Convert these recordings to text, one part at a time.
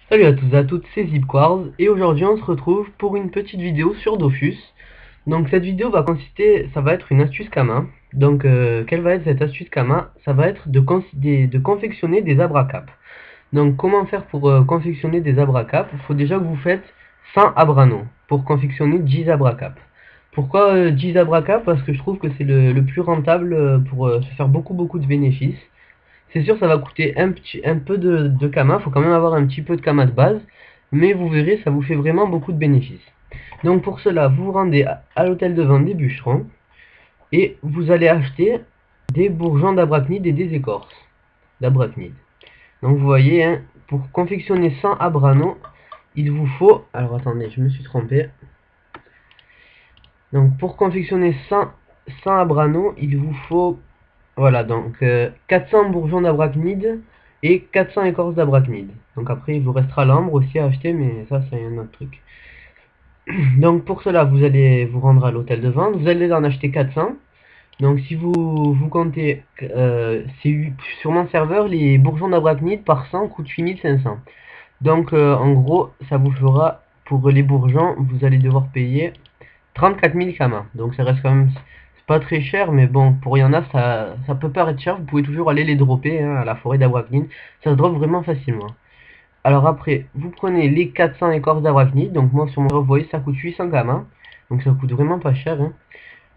Salut à tous et à toutes, c'est Zipquarz et aujourd'hui on se retrouve pour une petite vidéo sur Dofus. Donc cette vidéo va consister, ça va être une astuce Kama. Donc quelle va être cette astuce Kama? Ça va être de confectionner des abracap. Donc comment faire pour confectionner des abracap? Il faut déjà que vous faites 100 abrano pour confectionner 10 abracap. Pourquoi 10 abracap? Parce que je trouve que c'est le plus rentable pour se faire beaucoup de bénéfices. C'est sûr, ça va coûter un peu de Kama, faut quand même avoir un petit peu de Kama de base, mais vous verrez, ça vous fait vraiment beaucoup de bénéfices. Donc pour cela, vous vous rendez à l'hôtel de vente des bûcherons, et vous allez acheter des bourgeons d'abrachnide et des écorces d'abrachnide. Donc vous voyez, hein, pour confectionner 100 abrano, il vous faut... Alors attendez, je me suis trompé. Donc pour confectionner 100 abrano, il vous faut... Voilà, donc 400 bourgeons d'abrachnide et 400 écorces d'abrachnide. Donc après, il vous restera l'ambre aussi à acheter, mais ça, c'est un autre truc. Donc pour cela, vous allez vous rendre à l'hôtel de vente. Vous allez en acheter 400. Donc si vous comptez, sur mon serveur, les bourgeons d'abrachnide par 100 coûtent 8500. Donc en gros, ça vous fera, pour les bourgeons, vous allez devoir payer 34 000 Kama. Donc ça reste quand même... C'est pas très cher, mais bon, pour y en a, ça peut paraître cher. Vous pouvez toujours aller les dropper hein, à la forêt d'Abrachnide. Ça se drop vraiment facilement. Alors après, vous prenez les 400 écorces d'Abrachnide. Donc moi, sur mon serveur, vous voyez, ça coûte 800 Kama. Donc ça coûte vraiment pas cher. Hein.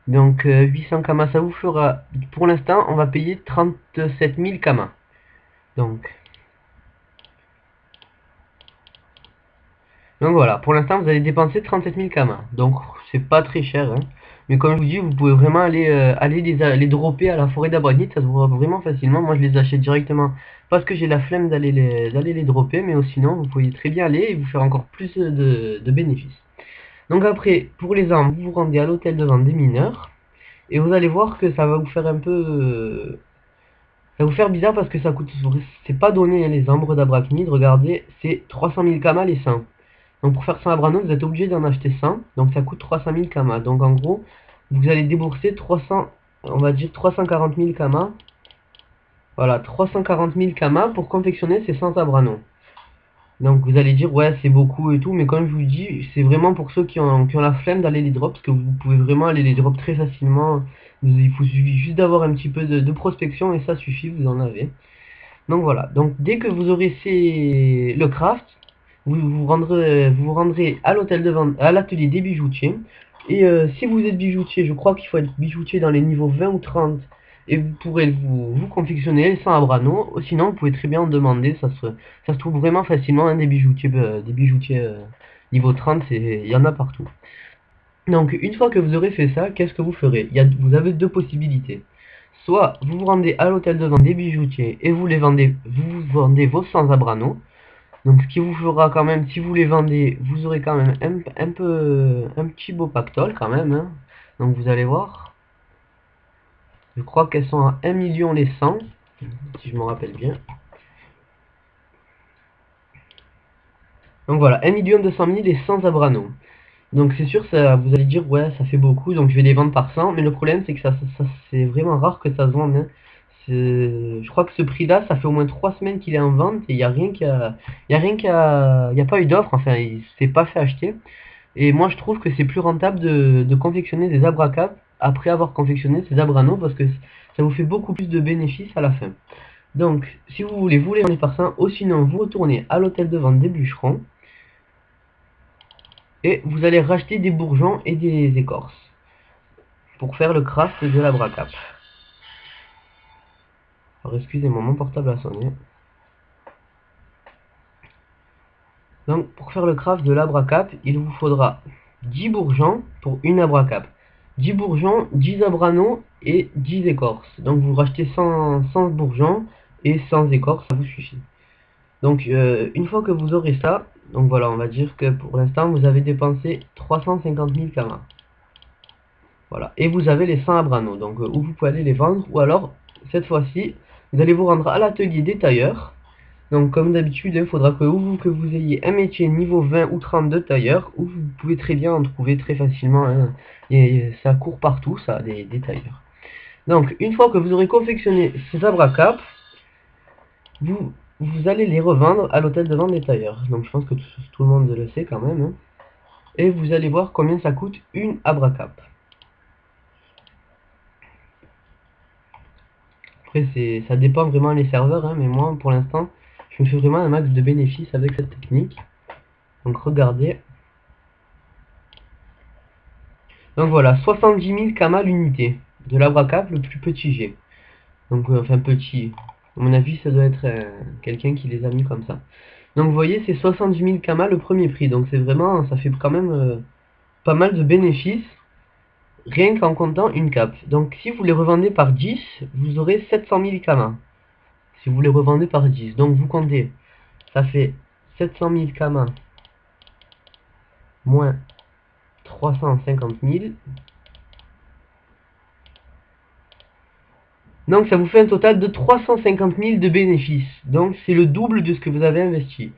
Donc 800 Kama, ça vous fera... Pour l'instant, on va payer 37 000 Kama. Donc voilà, pour l'instant vous allez dépenser 37 000 Kama. Donc c'est pas très cher. Hein. Mais comme je vous dis, vous pouvez vraiment aller les dropper à la forêt d'Abrachnide. Ça se voit vraiment facilement. Moi je les achète directement parce que j'ai la flemme d'aller les dropper. Mais sinon vous pouvez très bien aller et vous faire encore plus de bénéfices. Donc après, pour les armes, vous vous rendez à l'hôtel de vente des mineurs. Et vous allez voir que ça va vous faire un peu... ça va vous faire bizarre parce que ça coûte... C'est pas donné hein, les ambres d'Abrachnide. Regardez, c'est 300 000 Kama les 100. Donc pour faire 100 abrano, vous êtes obligé d'en acheter 100. Donc ça coûte 300 000 Kama. Donc en gros, vous allez débourser 300, on va dire 340 000 Kama. Voilà, 340 000 Kama pour confectionner ces 100 abrano. Donc vous allez dire, ouais, c'est beaucoup et tout. Mais comme je vous dis, c'est vraiment pour ceux qui ont la flemme d'aller les drop. Parce que vous pouvez vraiment aller les drop très facilement. Il vous suffit juste d'avoir un petit peu de prospection et ça suffit, vous en avez. Donc voilà, donc dès que vous aurez le craft, vous rendrez à l'hôtel de vente, à l'atelier des bijoutiers. Et si vous êtes bijoutier, je crois qu'il faut être bijoutier dans les niveaux 20 ou 30. Et vous pourrez vous confectionner sans abrano. Sinon, vous pouvez très bien en demander. Ça se trouve vraiment facilement hein, des bijoutiers niveau 30. Il y en a partout. Donc, une fois que vous aurez fait ça, qu'est-ce que vous ferez? Vous avez deux possibilités. Soit vous vous rendez à l'hôtel de vente des bijoutiers et vous vendez vos 100 abrano. Donc, ce qui vous fera quand même, si vous les vendez, vous aurez quand même un petit beau pactole quand même. Hein. Donc, vous allez voir. Je crois qu'elles sont à 1 million les 100, si je me rappelle bien. Donc voilà, 1 200 000 les 100 abrano. Donc c'est sûr, ça, vous allez dire, ouais, ça fait beaucoup, donc je vais les vendre par 100. Mais le problème, c'est que c'est vraiment rare que ça se vende. Hein. Je crois que ce prix-là, ça fait au moins 3 semaines qu'il est en vente et il n'y a rien qui a... Il y a rien qui a... Il n'y a pas eu d'offre, enfin, il s'est pas fait acheter. Et moi, je trouve que c'est plus rentable de confectionner des abracap après avoir confectionné ces abrano parce que ça vous fait beaucoup plus de bénéfices à la fin. Donc, si vous les vendez par 100, ou sinon, vous retournez à l'hôtel de vente des bûcherons et vous allez racheter des bourgeons et des écorces pour faire le craft de l'abracap. Alors excusez-moi, mon portable a sonné. Donc pour faire le craft de l'abracap, il vous faudra 10 bourgeons pour une abracap. 10 bourgeons, 10 abrano et 10 écorces. Donc vous rachetez 100 bourgeons et 100 écorces, ça vous suffit. Donc une fois que vous aurez ça, donc voilà, on va dire que pour l'instant vous avez dépensé 350 000 Kama. Voilà. Et vous avez les 100 abrano, donc où vous pouvez aller les vendre, ou alors, cette fois-ci, vous allez vous rendre à l'atelier des tailleurs. Donc comme d'habitude, il faudra que vous ayez un métier niveau 20 ou 30 de tailleur, ou vous pouvez très bien en trouver très facilement. Hein. Et ça court partout, ça, des tailleurs. Donc une fois que vous aurez confectionné ces abracap, vous allez les revendre à l'hôtel de vente des tailleurs. Donc je pense que tout le monde le sait quand même, hein. Et vous allez voir combien ça coûte une Abracap. Après, ça dépend vraiment les serveurs, hein, mais moi, pour l'instant, je me fais vraiment un max de bénéfices avec cette technique. Donc regardez. Donc voilà, 70 000 Kama l'unité de l'Abracap, le plus petit jet. Donc, enfin petit. À mon avis, ça doit être quelqu'un qui les a mis comme ça. Donc vous voyez, c'est 70 000 Kama le premier prix. Donc c'est vraiment, ça fait quand même pas mal de bénéfices, rien qu'en comptant une cape. Donc si vous les revendez par 10, vous aurez 700 000 Kama. Si vous les revendez par 10. Donc vous comptez, ça fait 700 000 Kama moins 350 000. Donc ça vous fait un total de 350 000 de bénéfices. Donc c'est le double de ce que vous avez investi.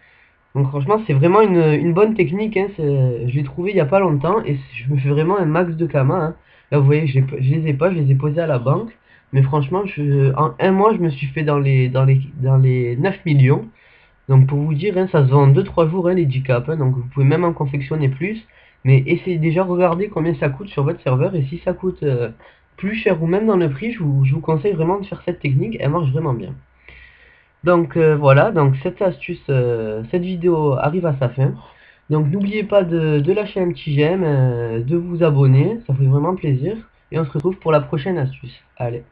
Donc franchement c'est vraiment une bonne technique, hein. Je l'ai trouvé il n'y a pas longtemps et je me fais vraiment un max de Kama, hein. Là vous voyez je les ai pas, je les ai posés à la banque. Mais franchement en un mois je me suis fait dans les 9 millions. Donc pour vous dire, hein, ça se vend en 2-3 jours, hein, les 10 caps, hein. Donc vous pouvez même en confectionner plus. Mais essayez déjà de regarder combien ça coûte sur votre serveur. Et si ça coûte plus cher ou même dans le prix, je vous conseille vraiment de faire cette technique. Elle marche vraiment bien. Donc voilà, donc cette astuce, cette vidéo arrive à sa fin. Donc n'oubliez pas de lâcher un petit j'aime, de vous abonner, ça fait vraiment plaisir. Et on se retrouve pour la prochaine astuce. Allez.